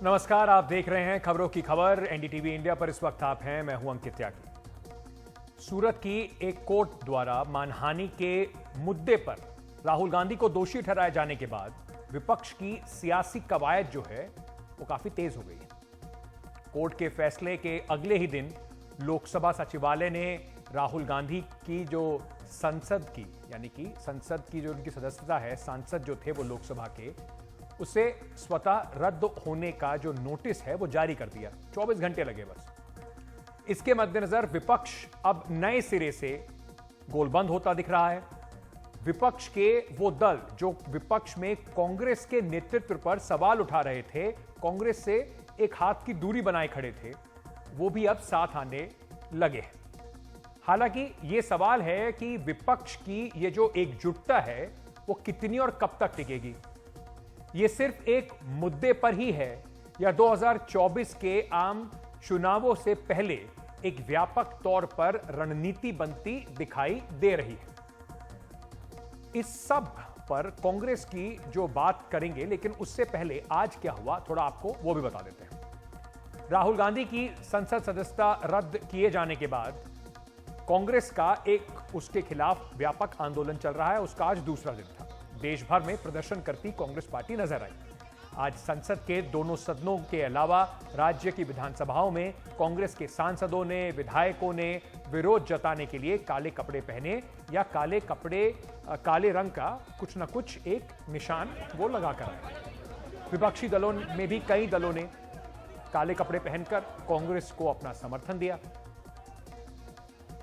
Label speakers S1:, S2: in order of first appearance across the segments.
S1: नमस्कार, आप देख रहे हैं खबरों की खबर एनडीटीवी इंडिया पर। इस वक्त आप हैं, मैं हूं अंकित त्यागी। सूरत की एक कोर्ट द्वारा मानहानि के मुद्दे पर राहुल गांधी को दोषी ठहराए जाने के बाद विपक्ष की सियासी कवायद जो है वो काफी तेज हो गई है। कोर्ट के फैसले के अगले ही दिन लोकसभा सचिवालय ने राहुल गांधी की जो संसद की यानी कि संसद की जो उनकी सदस्यता है, सांसद जो थे वो लोकसभा के, उसे स्वतः रद्द होने का जो नोटिस है वो जारी कर दिया। 24 घंटे लगे बस। इसके मद्देनजर विपक्ष अब नए सिरे से गोलबंद होता दिख रहा है। विपक्ष के वो दल जो विपक्ष में कांग्रेस के नेतृत्व पर सवाल उठा रहे थे, कांग्रेस से एक हाथ की दूरी बनाए खड़े थे, वो भी अब साथ आने लगे हैं। हालांकि ये सवाल है कि विपक्ष की ये जो एकजुटता है वो कितनी और कब तक टिकेगी। ये सिर्फ एक मुद्दे पर ही है या 2024 के आम चुनावों से पहले एक व्यापक तौर पर रणनीति बनती दिखाई दे रही है। इस सब पर कांग्रेस की जो बात करेंगे, लेकिन उससे पहले आज क्या हुआ थोड़ा आपको वो भी बता देते हैं। राहुल गांधी की संसद सदस्यता रद्द किए जाने के बाद कांग्रेस का एक उसके खिलाफ व्यापक आंदोलन चल रहा है। उसका आज दूसरा दिन था। देश भर में प्रदर्शन करती कांग्रेस पार्टी नजर आई। आज संसद के दोनों सदनों के अलावा राज्य की विधानसभाओं में कांग्रेस के सांसदों ने, विधायकों ने विरोध जताने के लिए काले कपड़े पहने या काले रंग का कुछ ना कुछ एक निशान वो लगाकर आए। विपक्षी दलों में भी कई दलों ने काले कपड़े पहनकर कांग्रेस को अपना समर्थन दिया।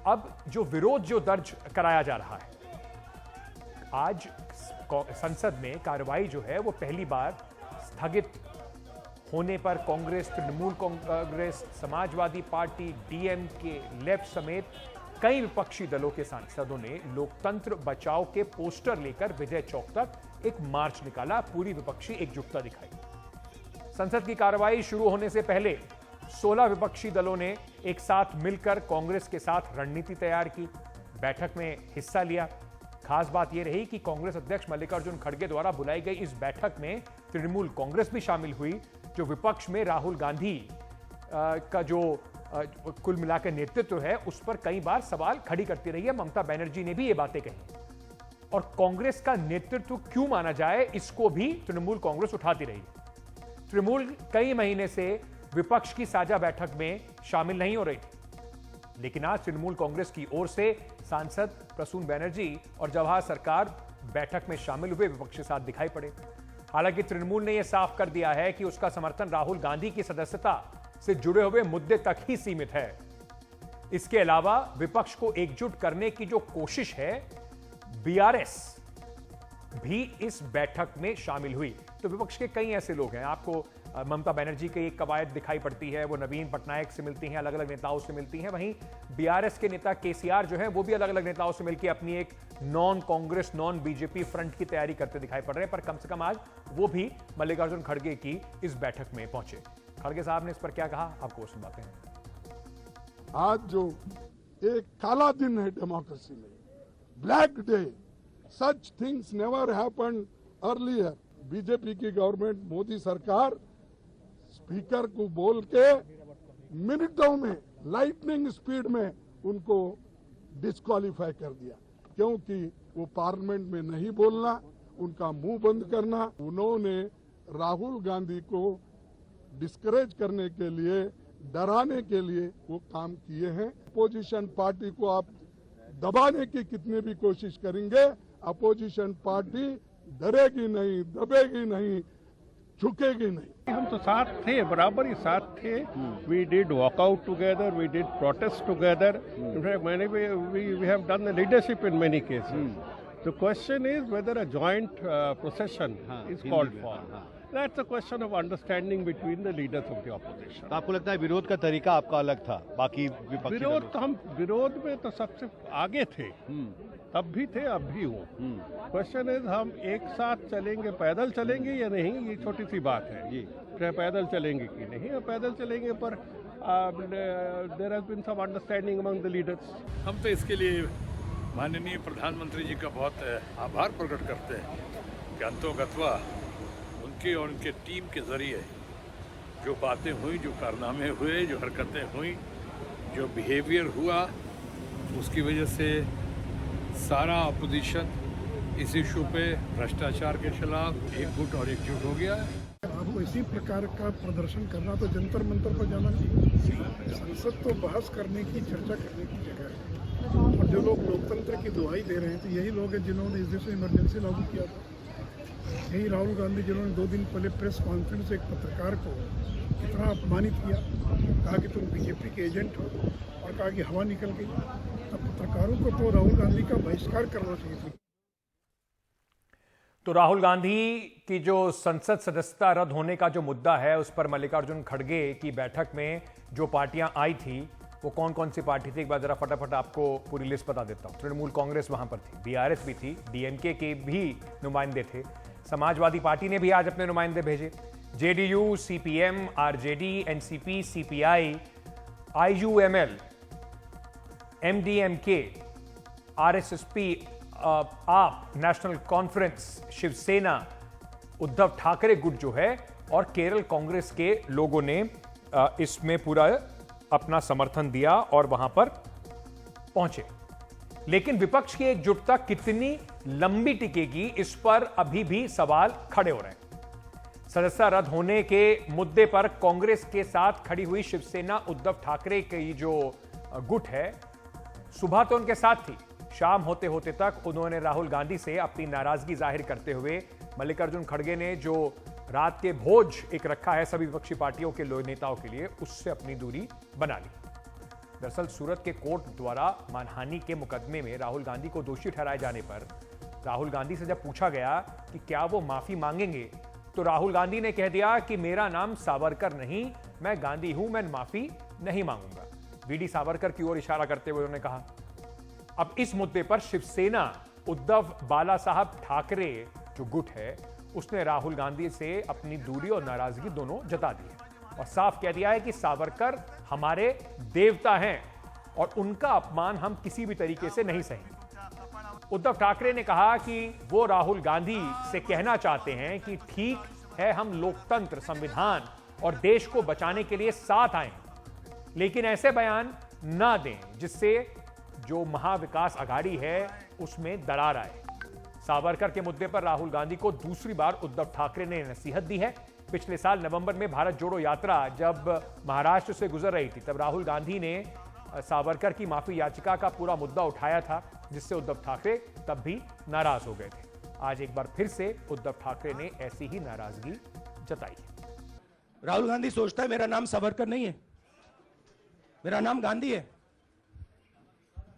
S1: अब जो विरोध जो दर्ज कराया जा रहा है, आज संसद में कार्रवाई जो है वो पहली बार स्थगित होने पर Congress, Trinamool Congress, Samajwadi party, DMK, left समेत कई विपक्षी दलों के सांसदों ने लोकतंत्र बचाओ के पोस्टर लेकर विजय चौक तक एक मार्च निकाला। पूरी विपक्षी एकजुटता दिखाई। संसद की कार्रवाई शुरू होने से पहले 16 विपक्षी दलों ने एक साथ मिलकर कांग्रेस के साथ रणनीति तैयार की, बैठक में हिस्सा लिया। खास बात यह रही कि कांग्रेस अध्यक्ष मल्लिकार्जुन खड़गे द्वारा बुलाई गई इस बैठक में तृणमूल कांग्रेस भी शामिल हुई, जो विपक्ष में राहुल गांधी का जो कुल मिलाकर नेतृत्व है उस पर कई बार सवाल खड़ी करती रही है। ममता बनर्जी ने भी ये बातें कही और कांग्रेस का नेतृत्व क्यों माना जाए इसको भी तृणमूल कांग्रेस उठाती रही। तृणमूल कई महीने से विपक्ष की साझा बैठक में शामिल नहीं हो रही थी, लेकिन आज तृणमूल कांग्रेस की ओर से सांसद प्रसून बनर्जी और जवाहर सरकार बैठक में शामिल हुए विपक्ष के साथ दिखाई पड़े। हालांकि तृणमूल ने यह साफ कर दिया है कि उसका समर्थन राहुल गांधी की सदस्यता से जुड़े हुए मुद्दे तक ही सीमित है। इसके अलावा विपक्ष को एकजुट करने की जो कोशिश है, बीआरएस भी इस बैठक में शामिल हुई। तो विपक्ष के कई ऐसे लोग हैं, आपको ममता बनर्जी की एक कवायद दिखाई पड़ती है, वो नवीन पटनायक से मिलती हैं, अलग अलग नेताओं से मिलती हैं। वहीं बीआरएस के नेता केसीआर जो है वो भी अलग अलग नेताओं से मिलकर अपनी एक non Congress, non BJP front की तैयारी करते दिखाई पड़ रहे हैं। पर कम से कम आज वो भी मल्लिकार्जुन खड़गे की इस बैठक में पहुंचे। खड़गे साहब ने इस पर क्या कहा, आपको सुनवाते हैं।
S2: आज जो एक काला दिन है डेमोक्रेसी में, black day, such things never happened earlier. BJP की गवर्नमेंट, मोदी सरकार स्पीकर को बोल के मिनटों में, लाइटनिंग स्पीड में उनको डिस्क्वालीफाई कर दिया, क्योंकि वो पार्लियामेंट में नहीं बोलना, उनका मुंह बंद करना। उन्होंने राहुल गांधी को डिस्करेज करने के लिए, डराने के लिए वो काम किए हैं। अपोजिशन पार्टी को आप दबाने की कितनी भी कोशिश करेंगे, अपोजिशन पार्टी डरेगी नहीं, दबेगी नहीं, झुकेगी नहीं।
S3: हम तो साथ थे, बराबर ही साथ थे। We did walkout together, we did protest together. In fact मैंने we have done the leadership in many cases. The question is whether a joint procession is called for. That's a question of understanding between the leaders of the opposition.
S4: तो आपको लगता है विरोध का तरीका आपका अलग था बाकी विपक्षी
S3: विरोध
S4: दलों
S3: तो हम विरोध में तो सबसे आगे थे, तब भी थे, अब भी हूँ। क्वेश्चन इज हम एक साथ चलेंगे, पैदल चलेंगे या नहीं, ये छोटी सी बात है। चाहे पैदल चलेंगे कि नहीं, और पैदल चलेंगे पर there has been some understanding among the leaders.
S5: हम तो इसके लिए माननीय प्रधानमंत्री जी का बहुत आभार प्रकट करते हैं कि अंतोगत्वा उनके और उनके टीम के जरिए जो बातें हुई, जो कारनामे हुए, जो हरकतें हुई, जो बिहेवियर हुआ, उसकी वजह से सारा अपोजिशन इस इशू पे भ्रष्टाचार के खिलाफ एकजुट और एकजुट हो गया है।
S6: आपको इसी प्रकार का प्रदर्शन करना तो जंतर मंतर पर जाना नहीं। संसद तो बहस करने की, चर्चा करने की जगह है। और जो लोग लोकतंत्र की दुहाई दे रहे हैं तो यही लोग हैं जिन्होंने इस देश में इमरजेंसी लागू किया था। यही राहुल गांधी जिन्होंने 2 दिन पहले प्रेस कॉन्फ्रेंस एक पत्रकार को इतना अपमानित किया, कहा कि तुम बीजेपी के एजेंट हो, और कहा कि हवा निकल गई। तब पत्रकारों को तो राहुल गांधी का बहिष्कार करना चाहिए था।
S1: तो राहुल गांधी की जो संसद सदस्यता रद्द होने का जो मुद्दा है, उस पर मल्लिकार्जुन खड़गे की बैठक में जो पार्टियां आई थी वो कौन कौन सी पार्टी थी, एक बार जरा फटाफट आपको पूरी लिस्ट बता देता हूं। तृणमूल कांग्रेस वहां पर थी, बीआरएस भी थी, डीएमके के भी नुमाइंदे थे, समाजवादी पार्टी ने भी आज अपने नुमाइंदे भेजे, JDU, CPM, RJD, NCP, CPI, IUML, MDMK, RSSP, AAP, national conference, Shiv Sena, Uddhav Thackeray गुट जो है, और केरल कांग्रेस के लोगों ने इसमें पूरा अपना समर्थन दिया और वहां पर पहुंचे। लेकिन विपक्ष की एकजुटता कितनी लंबी टिकेगी, इस पर अभी भी सवाल खड़े हो रहे हैं। सदस्यता रद्द होने के मुद्दे पर कांग्रेस के साथ खड़ी हुई शिवसेना, उद्धव ठाकरे की जो गुट है, सुबह तो उनके साथ थी, शाम होते होते तक उन्होंने राहुल गांधी से अपनी नाराजगी जाहिर करते हुए मल्लिकार्जुन खड़गे ने जो रात के भोज एक रखा है सभी विपक्षी पार्टियों के नेताओं के लिए, उससे अपनी दूरी बना ली। दरअसल सूरत के कोर्ट द्वारा मानहानि के मुकदमे में राहुल गांधी को दोषी ठहराए जाने पर राहुल गांधी से जब पूछा गया कि क्या वो माफी मांगेंगे, तो राहुल गांधी ने कह दिया कि मेरा नाम सावरकर नहीं, मैं गांधी हूं, मैं माफी नहीं मांगूंगा। वीडी सावरकर की ओर इशारा करते हुए उन्होंने कहा। अब इस मुद्दे पर शिवसेना, उद्धव बाला साहब ठाकरे जो गुट है, उसने राहुल गांधी से अपनी दूरी और नाराजगी दोनों जता दी है और साफ कह दिया है कि सावरकर हमारे देवता हैं और उनका अपमान हम किसी भी तरीके से नहीं सहेंगे। उद्धव ठाकरे ने कहा कि वो राहुल गांधी से कहना चाहते हैं कि ठीक है, हम लोकतंत्र, संविधान और देश को बचाने के लिए साथ आए, लेकिन ऐसे बयान ना दें जिससे जो महाविकास अघाड़ी है उसमें दरार आए। सावरकर के मुद्दे पर राहुल गांधी को दूसरी बार उद्धव ठाकरे ने नसीहत दी है। पिछले साल नवंबर में भारत जोड़ो यात्रा जब महाराष्ट्र से गुजर रही थी, तब राहुल गांधी ने सावरकर की माफी याचिका का पूरा मुद्दा उठाया था, जिससे उद्धव ठाकरे तब भी नाराज हो गए थे। आज एक बार फिर से उद्धव ठाकरे ने ऐसी ही नाराजगी जताई है।
S7: राहुल गांधी सोचता है मेरा नाम सावरकर नहीं है, मेरा नाम गांधी है।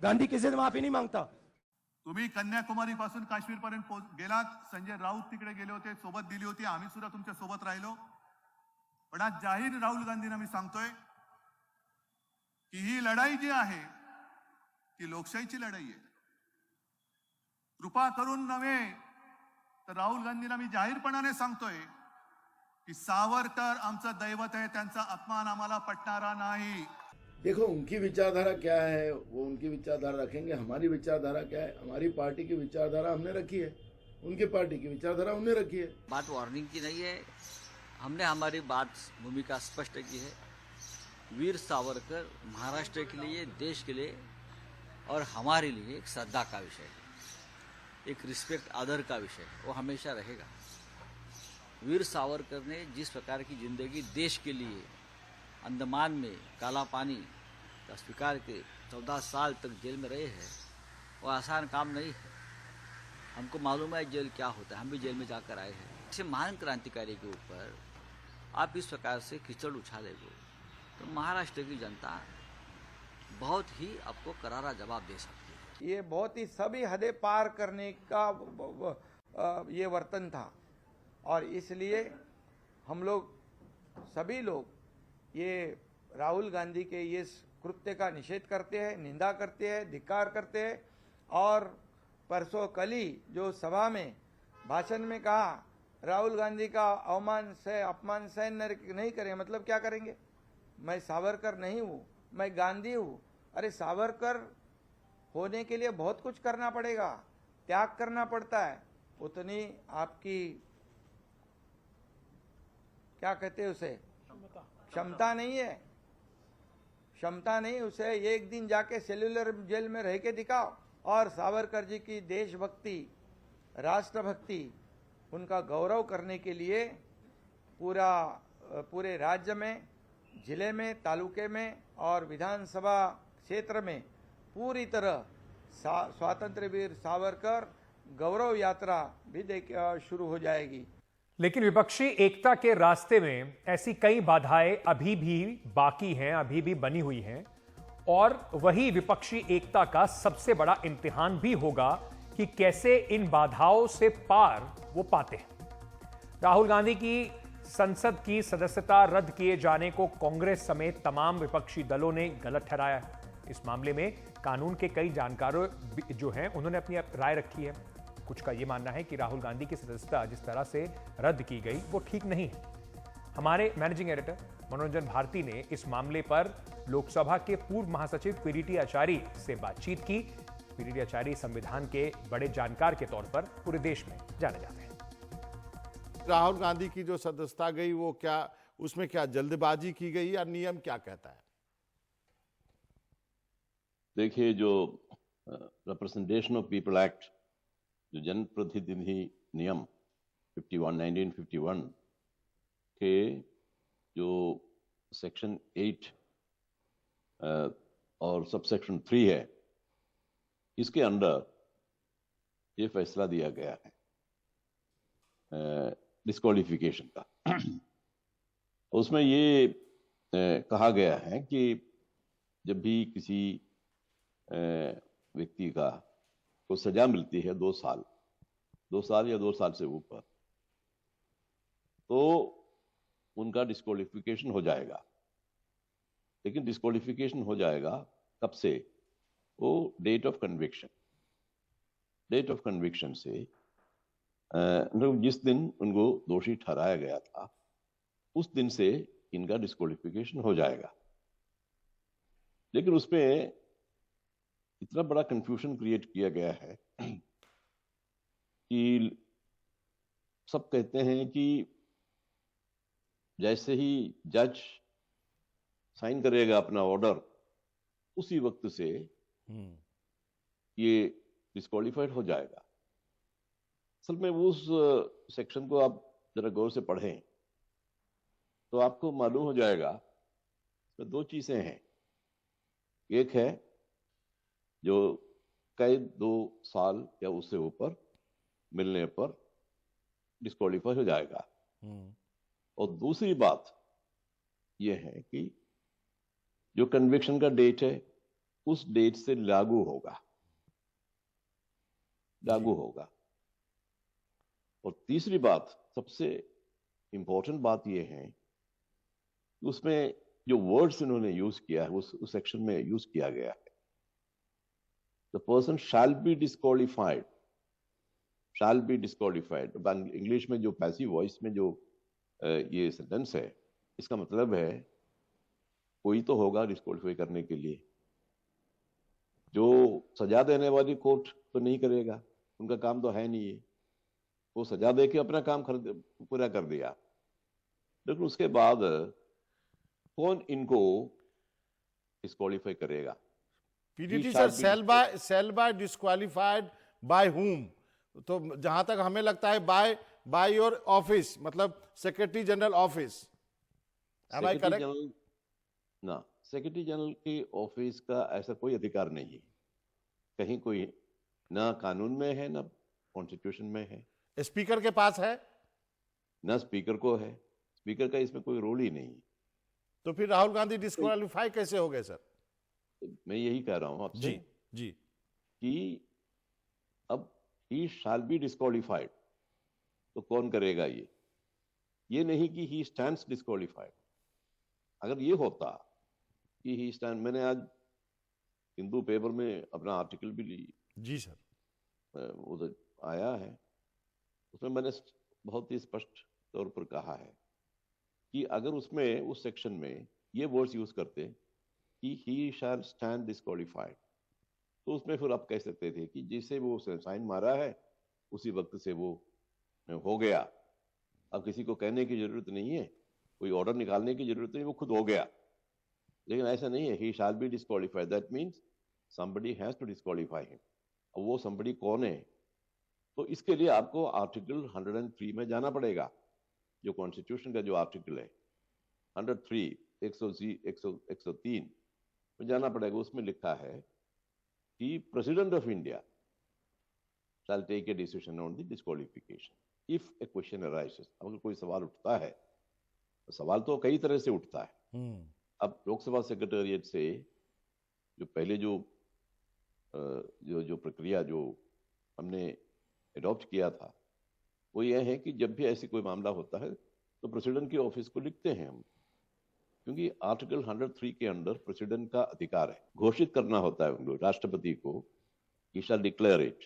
S7: गांधी किसी से माफी नहीं मांगता।
S8: तुम्ही कन्याकुमारी पासून काश्मीर पर्यंत गेलात, संजय राऊत तिकडे गेले होते, सोबत दिली होती, आम्ही सुद्धा तुमच्या सोबत राहिलो। पण आज जाहीर राहुल गांधींना मी सांगतोय की ही लढाई जी आहे ती लोकशाहीची लढाई आहे। कृपा करून नव्हे तर राहुल गांधींना मी जाहीरपणाने सांगतोय की सावरकर आमचं दैवत आहे, त्यांचा अपमान आम्हाला पटणारा नाही।
S9: देखो उनकी विचारधारा क्या है, वो उनकी विचारधारा रखेंगे। हमारी विचारधारा क्या है, हमारी पार्टी की विचारधारा हमने रखी है, उनकी पार्टी की विचारधारा उन्हें रखी है।
S10: बात वार्निंग की नहीं है, हमने हमारी बात, भूमिका स्पष्ट की है। वीर सावरकर महाराष्ट्र के लिए, देश के लिए और हमारे लिए एक श्रद्धा का विषय है, एक रिस्पेक्ट, आदर का विषय है, वो हमेशा रहेगा। वीर सावरकर ने जिस प्रकार की जिंदगी देश के लिए अंडमान में काला पानी का स्वीकार के 14 साल तक जेल में रहे हैं, वो आसान काम नहीं है। हमको मालूम है जेल क्या होता है, हम भी जेल में जाकर आए हैं। ऐसे महान क्रांतिकारी के ऊपर आप इस प्रकार से कीचड़ उछालेंगे तो महाराष्ट्र की जनता बहुत ही आपको करारा जवाब दे सकती है।
S7: ये बहुत ही सभी हदें पार करने का ये वर्तन था और इसलिए हम लोग सभी लोग ये राहुल गांधी के ये कृत्य का निषेध करते हैं, निंदा करते हैं, धिक्कार करते हैं। और परसों कल ही जो सभा में भाषण में कहा राहुल गांधी का अपमान सहन नहीं करें, मतलब क्या करेंगे? मैं सावरकर नहीं हूँ, मैं गांधी हूँ। अरे सावरकर होने के लिए बहुत कुछ करना पड़ेगा, त्याग करना पड़ता है, उतनी आपकी क्या कहते हैं उसे, क्षमता नहीं है, क्षमता नहीं। उसे एक दिन जाके सेल्युलर जेल में रह के दिखाओ। और सावरकर जी की देशभक्ति, राष्ट्रभक्ति, उनका गौरव करने के लिए पूरे राज्य में, जिले में, तालुके में और विधानसभा क्षेत्र में पूरी तरह स्वातंत्र्य वीर सावरकर गौरव यात्रा भी शुरू हो जाएगी।
S1: लेकिन विपक्षी एकता के रास्ते में ऐसी कई बाधाएं अभी भी बाकी हैं, अभी भी बनी हुई हैं, और वही विपक्षी एकता का सबसे बड़ा इम्तिहान भी होगा कि कैसे इन बाधाओं से पार वो पाते हैं। राहुल गांधी की संसद की सदस्यता रद्द किए जाने को कांग्रेस समेत तमाम विपक्षी दलों ने गलत ठहराया है। इस मामले में कानून के कई जानकारों जो हैं उन्होंने अपनी राय रखी है। कुछ का यह मानना है कि राहुल गांधी की सदस्यता जिस तरह से रद्द की गई वो ठीक नहीं है। हमारे मैनेजिंग एडिटर मनोरंजन भारती ने इस मामले पर लोकसभा के पूर्व महासचिव पीडीटी आचार्य से बातचीत की। पीडीटी आचार्य संविधान के बड़े जानकार के तौर पर पूरे देश में जाने जाते हैं।
S11: राहुल गांधी की जो सदस्यता गई वो क्या, उसमें क्या जल्दबाजी की गई या नियम क्या कहता है?
S12: देखिए, जो रिप्रेजेंटेशन ऑफ पीपल एक्ट, जो जनप्रतिनिधि नियम 1951 के जो सेक्शन 8 और सबसेक्शन 3 है, इसके अंडर ये फैसला दिया गया है डिस्क्वालिफिकेशन का। उसमें ये कहा गया है कि जब भी किसी व्यक्ति को सजा मिलती है 2 साल या 2 साल से ऊपर, तो उनका डिस्क्वालिफिकेशन हो जाएगा। लेकिन डिस्क्वालिफिकेशन हो जाएगा कब से? वो डेट ऑफ कन्विक्शन से, जिस दिन उनको दोषी ठहराया गया था उस दिन से इनका डिस्क्वालिफिकेशन हो जाएगा। लेकिन उसमें इतना बड़ा कंफ्यूजन क्रिएट किया गया है कि सब कहते हैं कि जैसे ही जज साइन करेगा अपना ऑर्डर, उसी वक्त से ये डिस्क्वालिफाइड हो जाएगा। असल में उस सेक्शन को आप जरा गौर से पढ़ें तो आपको मालूम हो जाएगा तो 2 चीजें हैं। एक है जो कैद 2 साल या उससे ऊपर मिलने पर डिस्क्वालीफाई हो जाएगा, और दूसरी बात यह है कि जो कन्विक्शन का डेट है उस डेट से लागू होगा। और तीसरी बात, सबसे इंपॉर्टेंट बात यह है कि उसमें जो वर्ड्स इन्होंने यूज किया है, उस सेक्शन में यूज किया गया है, the person shall be disqualified. English में जो पैसिव वॉइस में जो ये सेंटेंस है, इसका मतलब है कोई तो होगा डिस्क्वालिफाई करने के लिए। जो सजा देने वाली कोर्ट तो नहीं करेगा, उनका काम तो है नहीं है, वो सजा दे के अपना काम पूरा कर दिया। लेकिन उसके बाद कौन इनको डिस्क्वालीफाई करेगा?
S11: PDT sir, sell by disqualified by whom? तो जहां तक हमें लगता है बाय योर ऑफिस, मतलब secretary general office. Am I correct?
S12: ना, सेक्रेटरी जनरल की ऑफिस का ऐसा कोई अधिकार नहीं है कहीं, कोई ना कानून में है ना कॉन्स्टिट्यूशन में है।
S11: स्पीकर के पास है?
S12: ना स्पीकर को है, स्पीकर का इसमें कोई रोल ही नहीं।
S11: तो फिर राहुल गांधी डिस्क्वालीफाई कैसे हो गए सर?
S12: मैं यही कह रहा हूं आपसे
S11: जी
S12: कि अब ही शैल बी डिस्क्वालीफाइड, तो कौन करेगा ये नहीं कि ही स्टैंड्स डिस्क्वालीफाइड। अगर ये होता कि ही स्टैंड, मैंने आज हिंदू पेपर में अपना आर्टिकल भी ली।
S11: जी सर,
S12: उधर आया है, उसमें मैंने बहुत ही स्पष्ट तौर पर कहा है कि अगर उसमें उस सेक्शन में ये वर्ड्स यूज करते कि ही शैल स्टैंड डिस्क्वालिफाइड, तो उसमें फिर आप कह सकते थे कि जिसे वो साइन मारा है उसी वक्त से वो हो गया। अब किसी को कहने की जरूरत नहीं है कोई ऑर्डर निकालने की जरूरत नहीं, वो खुद हो गया। लेकिन ऐसा नहीं है, he shall be disqualified, that means somebody has to disqualify him। और वो somebody कौन है? तो इसके लिए आपको आर्टिकल 103 में जाना पड़ेगा, जो कॉन्स्टिट्यूशन का जो आर्टिकल है 103 103 में जाना पड़ेगा। उसमें लिखा है कि president of India shall take a decision on the disqualification if a question arises। अगर कोई सवाल उठता है, तो सवाल तो कई तरह से उठता है। अब लोकसभा सेक्रेटेरिएट से जो पहले जो प्रक्रिया जो हमने एडॉप्ट किया था, वो ये है कि जब भी ऐसे कोई मामला होता है तो प्रेसिडेंट के ऑफिस को लिखते हैं हम, क्योंकि आर्टिकल 103 के अंदर प्रेसिडेंट का अधिकार है, घोषित करना होता है उनको, राष्ट्रपति को, ही शैल डिक्लेयर इट,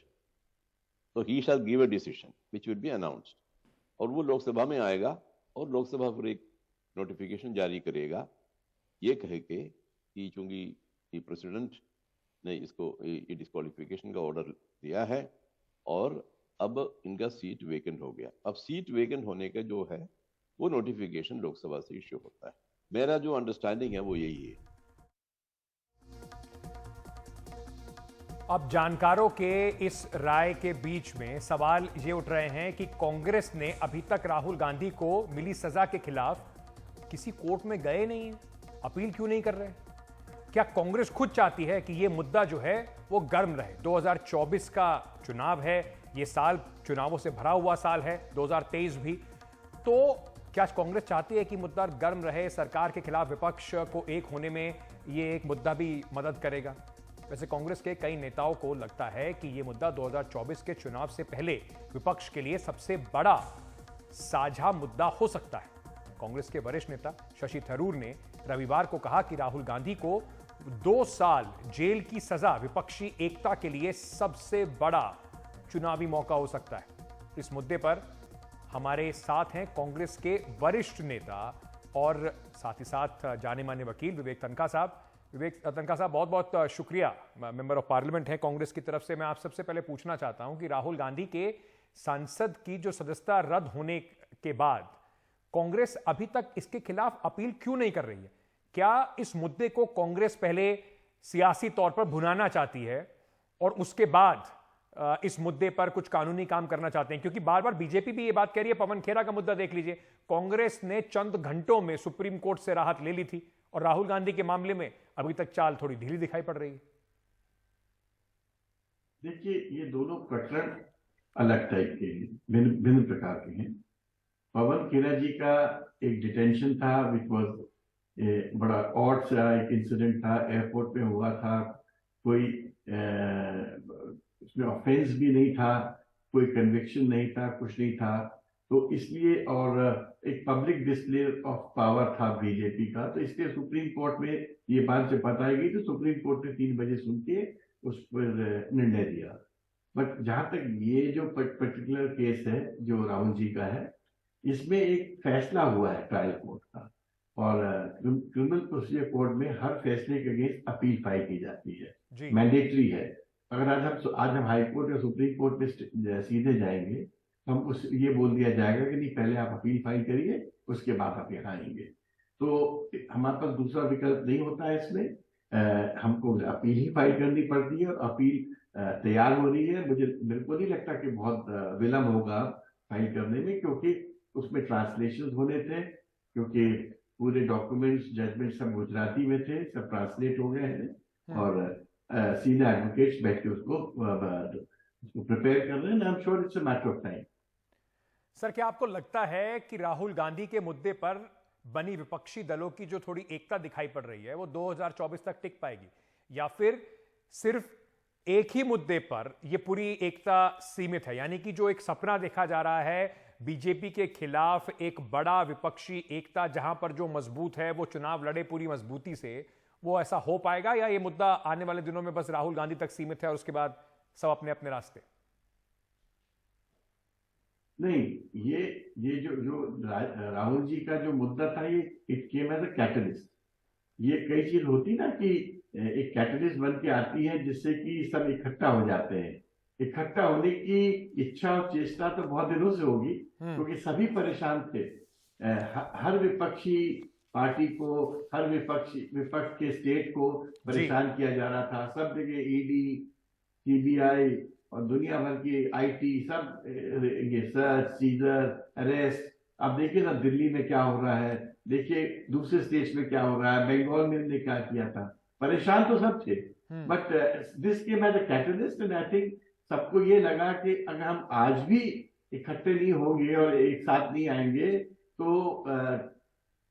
S12: तो he shall give a decision which will be announced, और वो लोकसभा में आएगा और लोकसभा पर एक नोटिफिकेशन जारी करेगा ये कह के कि चूंकि प्रेसिडेंट ने इसको ये डिस्क्वालिफिकेशन का ऑर्डर दिया है और अब इनका सीट वेकेंट हो गया। अब सीट वेकेंट होने का जो है वो नोटिफिकेशन लोकसभा से इश्यू होता है। मेरा जो अंडरस्टैंडिंग है वो यही है।
S1: अब जानकारों के इस राय के बीच में सवाल ये उठ रहे हैं कि कांग्रेस ने अभी तक राहुल गांधी को मिली सजा के खिलाफ किसी कोर्ट में गए नहीं है, अपील क्यों नहीं कर रहे? क्या कांग्रेस खुद चाहती है कि यह मुद्दा जो है वो गर्म रहे? 2024 का चुनाव है, ये साल चुनावों से भरा हुआ साल है, 2023 भी, तो क्या कांग्रेस चाहती है कि मुद्दा गर्म रहे? सरकार के खिलाफ विपक्ष को एक होने में ये एक मुद्दा भी मदद करेगा? वैसे कांग्रेस के कई नेताओं को लगता है कि यह मुद्दा 2024 के चुनाव से पहले विपक्ष के लिए सबसे बड़ा साझा मुद्दा हो सकता है। कांग्रेस के वरिष्ठ नेता शशि थरूर ने रविवार को कहा कि राहुल गांधी को 2 साल जेल की सजा विपक्षी एकता के लिए सबसे बड़ा चुनावी मौका हो सकता है। इस मुद्दे पर हमारे साथ हैं कांग्रेस के वरिष्ठ नेता और साथ ही साथ जाने माने वकील विवेक तनखा साहब। विवेक तनखा साहब, बहुत बहुत शुक्रिया, मेंबर ऑफ पार्लियामेंट हैं कांग्रेस की तरफ से। मैं आप सबसे पहले पूछना चाहता हूं कि राहुल गांधी के सांसद की जो सदस्यता रद्द होने के बाद कांग्रेस अभी तक इसके खिलाफ अपील क्यों नहीं कर रही है? क्या इस मुद्दे को कांग्रेस पहले सियासी तौर पर भुनाना चाहती है और उसके बाद इस मुद्दे पर कुछ कानूनी काम करना चाहते हैं? क्योंकि बार बार बीजेपी भी ये बात कह रही है, पवन खेरा का मुद्दा देख लीजिए, कांग्रेस ने चंद घंटों में सुप्रीम कोर्ट से राहत ले ली थी और राहुल गांधी के मामले में अभी तक चाल थोड़ी ढीली दिखाई पड़ रही है।
S13: देखिए, ये दोनों प्रकरण अलग टाइप के हैं, भिन्न प्रकार के हैं। पवन खेरा जी का एक डिटेंशन था, विच वॉज बड़ा ऑड सा एक इंसिडेंट था, एयरपोर्ट में हुआ था, कोई उसमें ऑफेंस भी नहीं था, कोई कन्विक्शन नहीं था, कुछ नहीं था, तो इसलिए, और एक पब्लिक डिस्प्ले ऑफ पावर था बीजेपी का, तो इसलिए सुप्रीम कोर्ट में ये बात जब बताई गई तो सुप्रीम कोर्ट ने 3 बजे सुन के उस पर निर्णय दिया। बट जहां तक ये जो पर्टिकुलर केस है जो राहुल जी का है, इसमें एक फैसला हुआ है ट्रायल कोर्ट का, और क्रिमिनल प्रोसीजर कोड में हर फैसले के अगेंस्ट अपील फाइल की जाती है, मैंडेटरी है। अगर आज हम हाई कोर्ट या सुप्रीम कोर्ट में सीधे जाएंगे, हम उस ये बोल दिया जाएगा कि नहीं, पहले आप अपील फाइल करिए, उसके बाद आप यहाँ आएंगे। तो हमारे पास दूसरा विकल्प नहीं होता है इसमें, हमको अपील ही फाइल करनी पड़ती है, और अपील तैयार हो रही है। मेरे को नहीं लगता कि बहुत विलम्ब होगा फाइल करने में, क्योंकि उसमें ट्रांसलेशन होने थे, क्योंकि पूरे डॉक्यूमेंट्स, जजमेंट सब गुजराती में थे, सब ट्रांसलेट हो गए हैं, और सीनियर एडवोकेट्स बैठ के उसको प्रिपेयर कर रहे हैं। I am sure it's a matter of time.
S1: Sir, क्या आपको लगता है कि राहुल गांधी के मुद्दे पर बनी विपक्षी दलों की जो थोड़ी एकता दिखाई पड़ रही है वो 2024 तक टिक पाएगी, या फिर सिर्फ एक ही मुद्दे पर यह पूरी एकता सीमित है? यानी कि जो एक सपना देखा जा रहा है बीजेपी के खिलाफ एक बड़ा विपक्षी एकता, जहां पर जो मजबूत है वो चुनाव लड़े पूरी मजबूती से, वो ऐसा हो पाएगा, या ये मुद्दा आने वाले दिनों में बस राहुल गांधी तक सीमित है और उसके बाद सब अपने अपने रास्ते?
S13: नहीं, ये जो राहुल जी का जो मुद्दा था, ये it came as a catalyst. ये कई चीज होती ना कि एक कैटलिस्ट बन के आती है जिससे कि सब इकट्ठा हो जाते हैं। इकट्ठा होने की इच्छा और चेष्टा तो बहुत दिनों से होगी, क्योंकि सभी परेशान थे। हर विपक्षी पार्टी को, हर विपक्ष के स्टेट को परेशान किया जा रहा था। सब जगह ईडी, सीबीआई और दुनिया भर की आईटी सब ये सर्च, सीजर, अरेस्ट। अब देखिए ना दिल्ली में क्या हो रहा है, देखिए दूसरे स्टेट्स में क्या हो रहा है, बंगाल में इन्होंने क्या किया था। परेशान तो सब थे, but this came as a catalyst and I think सबको ये लगा कि अगर हम आज भी इकट्ठे नहीं होंगे और एक साथ नहीं आएंगे तो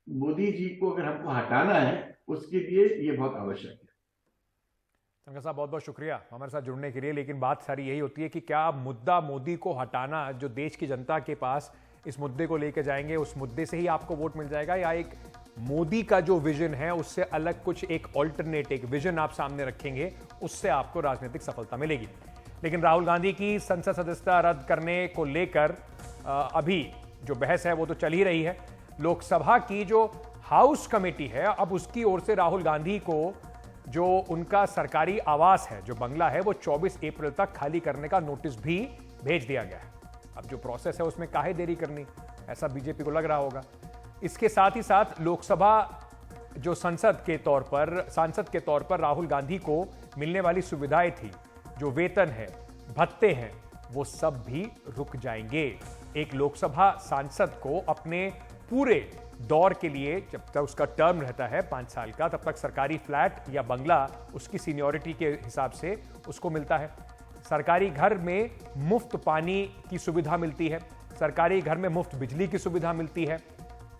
S13: मोदी जी को अगर हमको हटाना है उसके लिए ये बहुत आवश्यक है।
S1: तनखा साहब बहुत बहुत शुक्रिया हमारे साथ जुड़ने के लिए। लेकिन बात सारी यही होती है कि क्या मुद्दा मोदी को हटाना, जो देश की जनता के पास इस मुद्दे को लेकर जाएंगे, उस मुद्दे से ही आपको वोट मिल जाएगा, या एक मोदी का जो विजन है उससे अलग कुछ एक ऑल्टरनेट एक विजन आप सामने रखेंगे, उससे आपको राजनीतिक सफलता मिलेगी। लेकिन राहुल गांधी की संसद सदस्यता रद्द करने को लेकर अभी जो बहस है वो तो चल ही रही है। लोकसभा की जो हाउस कमेटी है, अब उसकी ओर से राहुल गांधी को जो उनका सरकारी आवास है, जो बंगला है, वो 24 अप्रैल तक खाली करने का नोटिस भी भेज दिया गया है। अब जो प्रोसेस है उसमें काहे देरी करनी, ऐसा बीजेपी को लग रहा होगा। इसके साथ ही साथ लोकसभा जो सांसद के तौर पर राहुल गांधी को मिलने वाली सुविधाएं थी, जो वेतन है, भत्ते हैं, वो सब भी रुक जाएंगे। एक लोकसभा सांसद को अपने पूरे दौर के लिए, जब तक उसका टर्म रहता है 5 साल का, तब तक सरकारी फ्लैट या बंगला उसकी सीनियरिटी के हिसाब से उसको मिलता है। सरकारी घर में मुफ्त पानी की सुविधा मिलती है, सरकारी घर में मुफ्त बिजली की सुविधा मिलती है,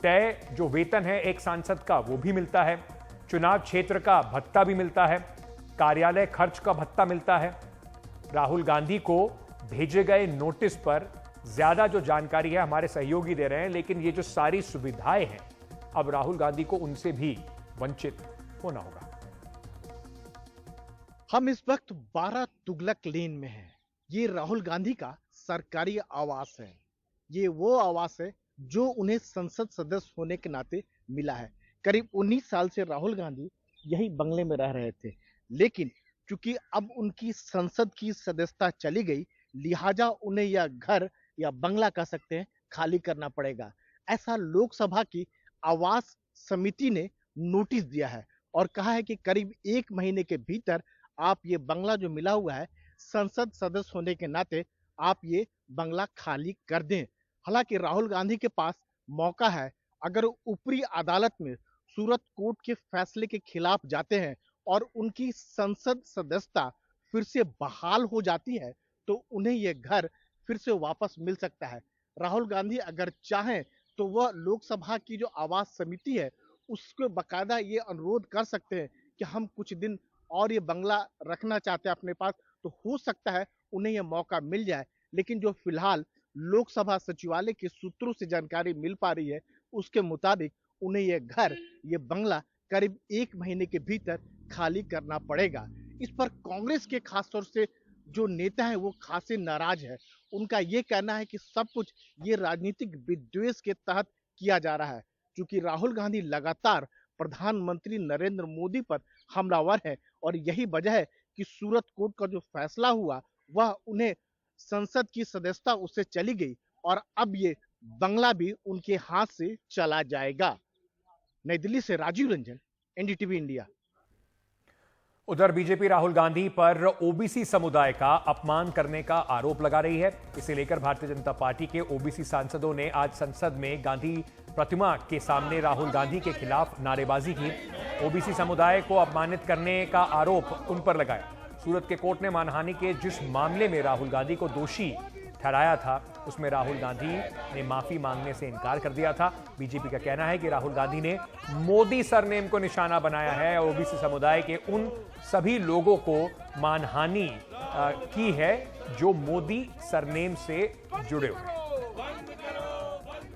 S1: तय जो वेतन है एक सांसद का वो भी मिलता है, चुनाव क्षेत्र का भत्ता भी मिलता है, कार्यालय खर्च का भत्ता मिलता है। राहुल गांधी को भेजे गए नोटिस पर ज्यादा जो जानकारी है हमारे सहयोगी दे रहे हैं, लेकिन ये जो सारी सुविधाएं हैं अब राहुल गांधी को उनसे भी वंचित होना होगा।
S14: हम इस वक्त 12 तुगलक लेन में हैं। ये राहुल गांधी का सरकारी आवास है। ये वो आवास है जो उन्हें संसद सदस्य होने के नाते मिला है। करीब 19 साल से राहुल गांधी यही बंगले में रह रहे थे, लेकिन चूंकि अब उनकी संसद की सदस्यता चली गई, लिहाजा उन्हें यह घर या बंगला कह सकते हैं खाली करना पड़ेगा। ऐसा लोकसभा की आवास समिति ने नोटिस दिया है और कहा है कि करीब 1 महीने के भीतर आप ये बंगला जो मिला हुआ है, संसद सदस्य होने के नाते आप ये बंगला खाली कर दें। हालांकि राहुल गांधी के पास मौका है, अगर ऊपरी अदालत में सूरत कोर्ट के फैसले के खिलाफ जाते हैं और उनकी संसद सदस्यता फिर से बहाल हो जाती है तो उन्हें यह घर फिर से वापस मिल सकता है। राहुल गांधी अगर चाहें तो वह लोकसभा की जो आवास समिति है उसको बकायदा ये अनुरोध कर सकते हैं कि हम कुछ दिन और ये बंगला रखना चाहते हैं अपने पास, तो हो सकता है उन्हें यह मौका मिल जाए। लेकिन जो फिलहाल लोकसभा सचिवालय के सूत्रों से जानकारी मिल पा रही है उसके मुताबिक उन्हें यह घर, ये बंगला करीब 1 महीने के भीतर खाली करना पड़ेगा। इस पर कांग्रेस के खासतौर से जो नेता हैं वो खासे नाराज है। उनका ये कहना है कि सब कुछ ये राजनीतिक विद्वेष के तहत किया जा रहा है। क्योंकि राहुल गांधी लगातार प्रधानमंत्री नरेंद्र मोदी पर हमलावर है और यही वजह है कि सूरत कोर्ट का जो फैसला हुआ वह उन्हें संसद की सदस्यता उससे चली गई और अब ये बंगला भी उनके हाथ से चला जाएगा। नई दिल्ली से राजीव रंजन, एनडीटीवी इंडिया।
S1: उधर बीजेपी राहुल गांधी पर ओबीसी समुदाय का अपमान करने का आरोप लगा रही है। इसे लेकर भारतीय जनता पार्टी के ओबीसी सांसदों ने आज संसद में गांधी प्रतिमा के सामने राहुल गांधी के खिलाफ नारेबाजी की। ओबीसी समुदाय को अपमानित करने का आरोप उन पर लगाया। सूरत के कोर्ट ने मानहानि के जिस मामले में राहुल गांधी को दोषी ठहराया था उसमें राहुल गांधी ने माफी मांगने से इनकार कर दिया था। बीजेपी का कहना है कि राहुल गांधी ने मोदी सरनेम को निशाना बनाया है और ओबीसी समुदाय के उन सभी लोगों को मानहानि की है जो मोदी सरनेम से जुड़े हुए हैं।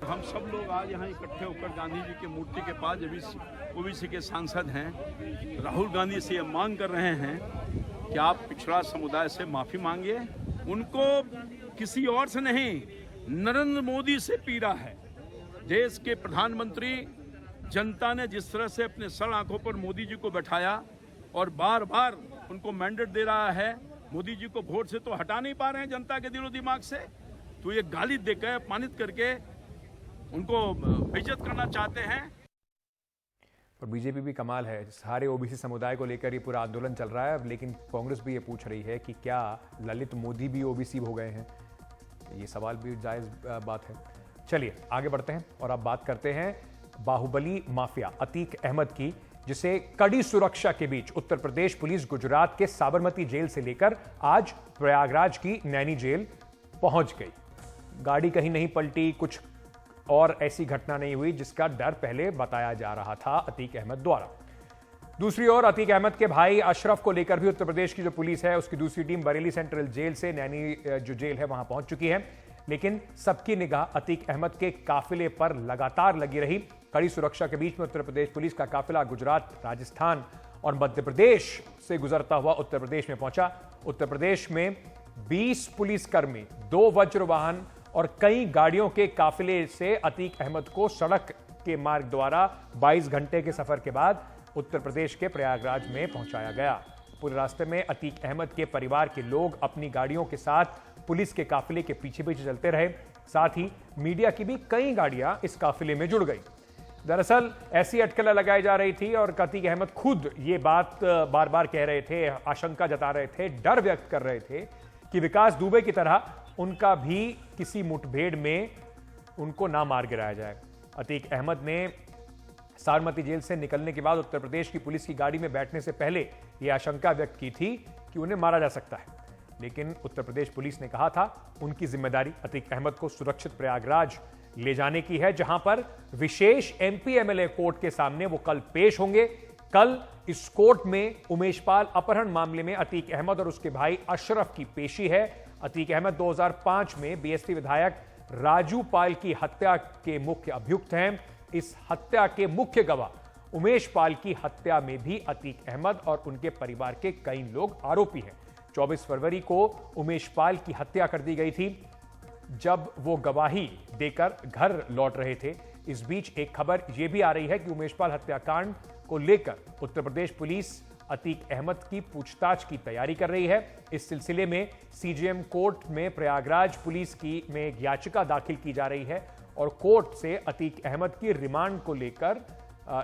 S15: हम सब लोग आज यहाँ इकट्ठे होकर गांधी जी की मूर्ति के पास, जब ओबीसी के सांसद हैं, राहुल गांधी से ये मांग कर रहे हैं कि आप पिछड़ा समुदाय से माफी मांगिए। उनको किसी और से नहीं, नरेंद्र मोदी से पीड़ा है। देश के प्रधानमंत्री, जनता ने जिस तरह से अपने सड़ आंखों पर मोदी जी को बैठाया और बार बार उनको मैंडेट दे रहा है, मोदी जी को वोट से तो हटा नहीं पा रहे हैं जनता के दिलो दिमाग से, तो ये गाली देकर अपमानित करके उनको बेइज्जत करना चाहते हैं।
S1: और बीजेपी भी कमाल है, सारे ओबीसी समुदाय को लेकर ये पूरा आंदोलन चल रहा है, लेकिन कांग्रेस भी ये पूछ रही है कि क्या ललित मोदी भी ओबीसी हो गए हैं। ये सवाल भी जायज बात है। चलिए आगे बढ़ते हैं और अब बात करते हैं बाहुबली माफिया अतीक अहमद की, जिसे कड़ी सुरक्षा के बीच उत्तर प्रदेश पुलिस गुजरात के साबरमती जेल से लेकर आज प्रयागराज की नैनी जेल पहुंच गई। गाड़ी कहीं नहीं पलटी, कुछ और ऐसी घटना नहीं हुई जिसका डर पहले बताया जा रहा था अतीक अहमद द्वारा। दूसरी ओर अतीक अहमद के भाई अशरफ को लेकर भी उत्तर प्रदेश की जो पुलिस है उसकी दूसरी टीम बरेली सेंट्रल जेल से नैनी जो जेल है वहां पहुंच चुकी है, लेकिन सबकी निगाह अतीक अहमद के काफिले पर लगातार लगी रही। कड़ी सुरक्षा के बीच में उत्तर प्रदेश पुलिस का काफिला गुजरात, राजस्थान और मध्य प्रदेश से गुजरता हुआ उत्तर प्रदेश में पहुंचा। उत्तर प्रदेश में 20 पुलिसकर्मी, 2 वज्र वाहन और कई गाड़ियों के काफिले से अतीक अहमद को सड़क के मार्ग द्वारा 22 घंटे के सफर के बाद उत्तर प्रदेश के प्रयागराज में पहुंचाया गया। पूरे रास्ते में अतीक अहमद के परिवार के लोग अपनी गाड़ियों के साथ पुलिस के काफिले के पीछे पीछे चलते रहे। साथ ही मीडिया की भी कई गाड़ियां इस काफिले में जुड़ गई। दरअसल ऐसी अटकलें लगाई जा रही थी और अतीक अहमद खुद ये बात बार बार कह रहे थे, आशंका जता रहे थे, डर व्यक्त कर रहे थे कि विकास दुबे की तरह उनका भी किसी मुठभेड़ में उनको ना मार गिराया जाए। अतीक अहमद ने साबरमती जेल से निकलने के बाद उत्तर प्रदेश की पुलिस की गाड़ी में बैठने से पहले यह आशंका व्यक्त की थी कि उन्हें मारा जा सकता है, लेकिन उत्तर प्रदेश पुलिस ने कहा था उनकी जिम्मेदारी अतीक अहमद को सुरक्षित प्रयागराज ले जाने की है, जहां पर विशेष एमपी एमएलए कोर्ट के सामने वो कल पेश होंगे। कल इस कोर्ट में उमेश पाल अपहरण मामले में अतीक अहमद और उसके भाई अशरफ की पेशी है। अतीक अहमद 2005 में बीएसपी विधायक राजू पाल की हत्या के मुख्य अभियुक्त हैं। इस हत्या के मुख्य गवाह उमेश पाल की हत्या में भी अतीक अहमद और उनके परिवार के कई लोग आरोपी हैं। 24 फरवरी को उमेश पाल की हत्या कर दी गई थी जब वो गवाही देकर घर लौट रहे थे। इस बीच एक खबर यह भी आ रही है कि उमेश पाल हत्याकांड को लेकर उत्तर प्रदेश पुलिस अतीक अहमद की पूछताछ की तैयारी कर रही है। इस सिलसिले में सीजेएम कोर्ट में प्रयागराज पुलिस की में एक याचिका दाखिल की जा रही है और कोर्ट से अतीक अहमद की रिमांड को लेकर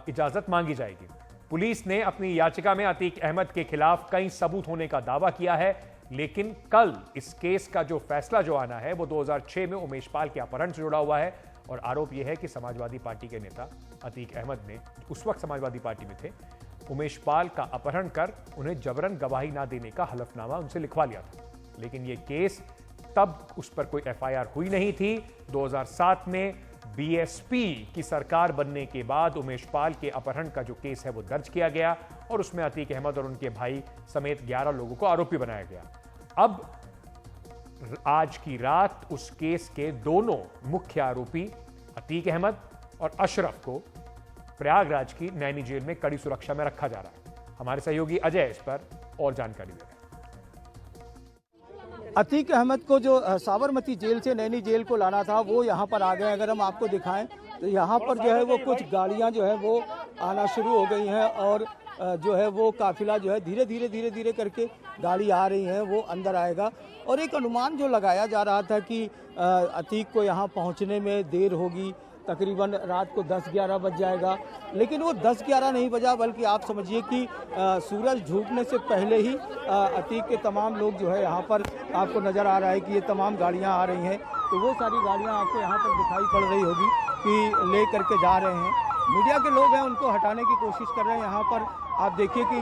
S1: इजाजत मांगी जाएगी। पुलिस ने अपनी याचिका में अतीक अहमद के खिलाफ कई सबूत होने का दावा किया है, लेकिन कल इस केस का जो फैसला जो आना है वो 2006 में उमेश पाल के अपहरण से जुड़ा हुआ है और आरोप यह है कि समाजवादी पार्टी के नेता अतीक अहमद ने, उस वक्त समाजवादी पार्टी में थे, उमेश पाल का अपहरण कर उन्हें जबरन गवाही ना देने का हलफनामा उनसे लिखवा लिया था। लेकिन यह केस तब उस पर कोई एफआईआर हुई नहीं थी। 2007 में बीएसपी की सरकार बनने के बाद उमेश पाल के अपहरण का जो केस है वो दर्ज किया गया और उसमें अतीक अहमद और उनके भाई समेत 11 लोगों को आरोपी बनाया गया। अब आज की रात उस केस के दोनों मुख्य आरोपी अतीक अहमद और अशरफ को प्रयागराज की नैनी जेल में कड़ी सुरक्षा में रखा जा रहा है। हमारे सहयोगी अजय इस पर और जानकारी दे रहे हैं।
S16: अतीक अहमद को जो साबरमती जेल से नैनी जेल को लाना था वो यहाँ पर आ गए। अगर हम आपको दिखाएं तो यहाँ पर जो है वो कुछ गाड़ियाँ जो है वो आना शुरू हो गई हैं और जो है वो काफिला जो है धीरे धीरे करके गाड़ी आ रही है वो अंदर आएगा। और एक अनुमान जो लगाया जा रहा था कि अतीक को यहाँ पहुँचने में देर होगी, तकरीबन रात को 10-11 बज जाएगा, लेकिन वो 10-11 नहीं बजा, बल्कि आप समझिए कि सूरज झुकने से पहले ही अतीक के तमाम लोग जो है यहाँ पर आपको नज़र आ रहा है कि ये तमाम गाड़ियाँ आ रही हैं। तो वो सारी गाड़ियाँ आपको यहाँ पर दिखाई पड़ रही होगी कि ले करके जा रहे हैं। मीडिया के लोग हैं उनको हटाने की कोशिश कर रहे हैं। यहाँ पर आप देखिए कि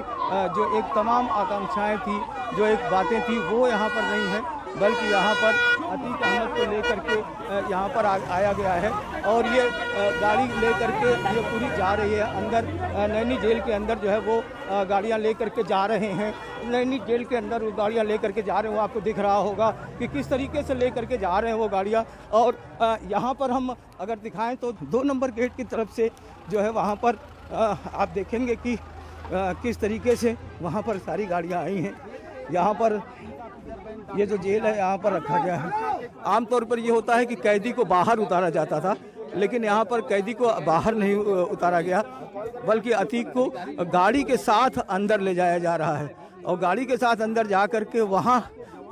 S16: जो एक तमाम आकांक्षाएं थी, जो एक बातें थी वो यहाँ पर नहीं है, बल्कि यहाँ पर अतीक अहमद को लेकर के यहाँ पर आया गया है और ये गाड़ी लेकर के ये पूरी जा रही है अंदर। नैनी जेल के अंदर जो है वो गाड़ियाँ लेकर के जा रहे हैं। नैनी जेल के अंदर वो गाड़ियाँ लेकर के जा रहे हैं। वो आपको दिख रहा होगा कि किस तरीके से लेकर के जा रहे हैं वो गाड़ियाँ। और यहाँ पर हम अगर दिखाएं तो 2 नंबर गेट की तरफ से जो है वहाँ पर आप देखेंगे कि किस तरीके से वहाँ पर सारी गाड़ियाँ आई हैं। यहाँ पर ये जो जेल है यहाँ पर रखा गया है। आमतौर पर ये होता है कि कैदी को बाहर उतारा जाता था, लेकिन यहाँ पर कैदी को बाहर नहीं उतारा गया, बल्कि अतीक को गाड़ी के साथ अंदर ले जाया जा रहा है। और गाड़ी के साथ अंदर जा कर के वहाँ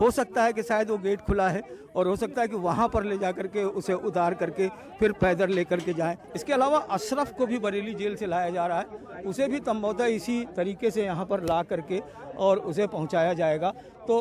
S16: हो सकता है कि शायद वो गेट खुला है, और हो सकता है कि वहाँ पर ले जा करके उसे उतार करके फिर पैदल लेकर के जाएं। इसके अलावा अशरफ को भी बरेली जेल से लाया जा रहा है, उसे भी संभवतः इसी तरीके से यहाँ पर ला करके और उसे पहुँचाया जाएगा। तो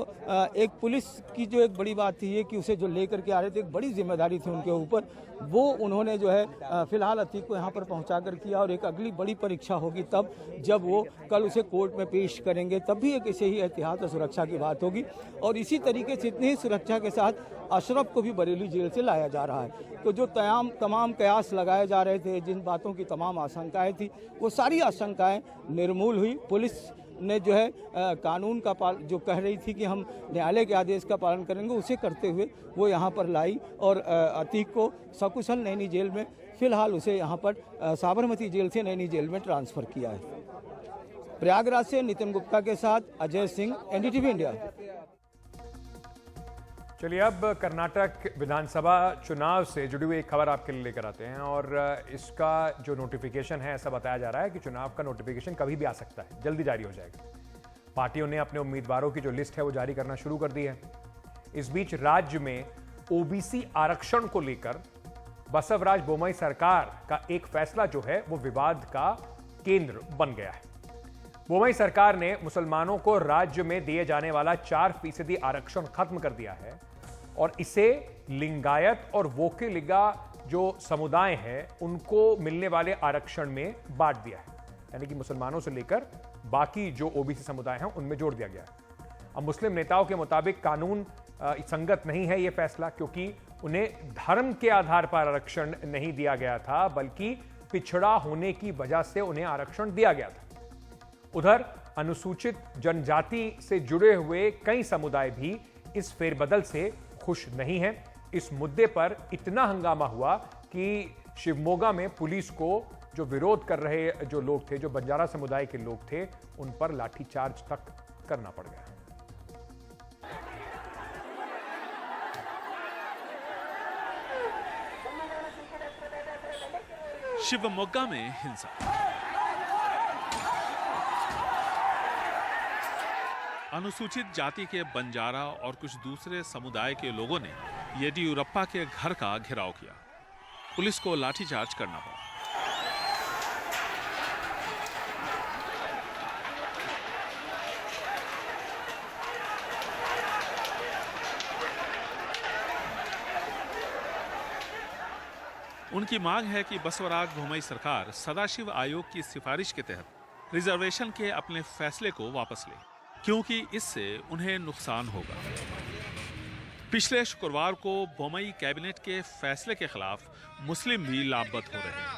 S16: एक पुलिस की जो एक बड़ी बात थी ये कि उसे जो लेकर के आ रहे थे, एक बड़ी जिम्मेदारी थी उनके ऊपर, वो उन्होंने जो है फिलहाल अतीक को यहाँ पर पहुँचा कर किया। और एक अगली बड़ी परीक्षा होगी तब जब वो कल उसे कोर्ट में पेश करेंगे, तब भी एक ऐसे ही एहतियात और सुरक्षा की बात होगी। और इसी तरीके से इतनी ही सुरक्षा के साथ अशरफ को भी बरेली जेल से लाया जा रहा है। तो जो तमाम कयास लगाए जा रहे थे, जिन बातों की तमाम आशंकाएं थी, वो सारी आशंकाएं निर्मूल हुई। पुलिस ने जो है कानून का जो कह रही थी कि हम न्यायालय के आदेश का पालन करेंगे, उसे करते हुए वो यहाँ पर लाई और अतीक को सकुशल नैनी जेल में, फिलहाल उसे यहाँ पर साबरमती जेल से नैनी जेल में ट्रांसफ़र किया है। प्रयागराज से नितिन गुप्ता के साथ अजय सिंह, एनडीटीवी इंडिया।
S1: चलिए अब कर्नाटक विधानसभा चुनाव से जुड़ी हुई एक खबर आपके लिए लेकर आते हैं। और इसका जो नोटिफिकेशन है, ऐसा बताया जा रहा है कि चुनाव का नोटिफिकेशन कभी भी आ सकता है, जल्दी जारी हो जाएगा। पार्टियों ने अपने उम्मीदवारों की जो लिस्ट है वो जारी करना शुरू कर दी है। इस बीच राज्य में ओबीसी आरक्षण को लेकर बसवराज बोम्मई सरकार का एक फैसला जो है वो विवाद का केंद्र बन गया है। बोम्मई सरकार ने मुसलमानों को राज्य में दिए जाने वाला 4% आरक्षण खत्म कर दिया है और इसे लिंगायत और वोकेलिगा जो समुदाय हैं उनको मिलने वाले आरक्षण में बांट दिया है। यानी कि मुसलमानों से लेकर बाकी जो ओबीसी समुदाय हैं उनमें जोड़ दिया गया है। अब मुस्लिम नेताओं के मुताबिक कानून संगत नहीं है यह फैसला, क्योंकि उन्हें धर्म के आधार पर आरक्षण नहीं दिया गया था, बल्कि पिछड़ा होने की वजह से उन्हें आरक्षण दिया गया था। उधर अनुसूचित जनजाति से जुड़े हुए कई समुदाय भी इस फेरबदल से खुश नहीं हैं। इस मुद्दे पर इतना हंगामा हुआ कि शिवमोगा में पुलिस को जो विरोध कर रहे जो लोग थे, जो बंजारा समुदाय के लोग थे, उन पर लाठीचार्ज तक करना पड़ गया।
S17: शिवमोगा में हिंसा, अनुसूचित जाति के बंजारा और कुछ दूसरे समुदाय के लोगों ने येदियुरप्पा के घर का घेराव किया। पुलिस को लाठीचार्ज करना पड़ा। उनकी मांग है कि बसवराज बोम्मई सरकार सदाशिव आयोग की सिफारिश के तहत रिजर्वेशन के अपने फैसले को वापस ले, क्योंकि इससे उन्हें नुकसान होगा। पिछले शुक्रवार को बोम्मई कैबिनेट के फैसले के खिलाफ मुस्लिम भी लामबंद हो रहे हैं,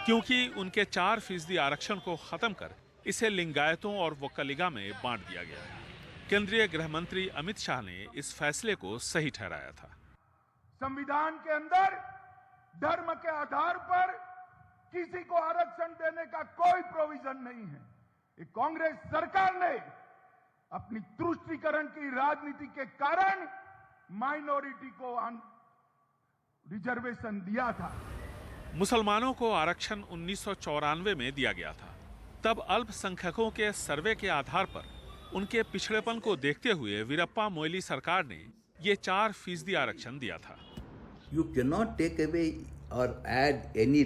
S17: क्योंकि उनके 4% आरक्षण को खत्म कर इसे लिंगायतों और वोकलिगा में बांट दिया गया है। केंद्रीय गृह मंत्री अमित शाह ने इस फैसले को सही ठहराया था।
S6: संविधान के अंदर धर्म के आधार पर किसी को आरक्षण देने का कोई प्रोविजन नहीं है। कांग्रेस सरकार ने अपनी तुष्टीकरण की राजनीति के कारण माइनॉरिटी को रिजर्वेशन दिया था।
S17: मुसलमानों को आरक्षण 1994 में दिया गया था। तब अल्पसंख्यकों के सर्वे के आधार पर उनके पिछड़ेपन को देखते हुए वीरप्पा मोइली सरकार ने ये 4% आरक्षण दिया था।
S18: You cannot take away or add any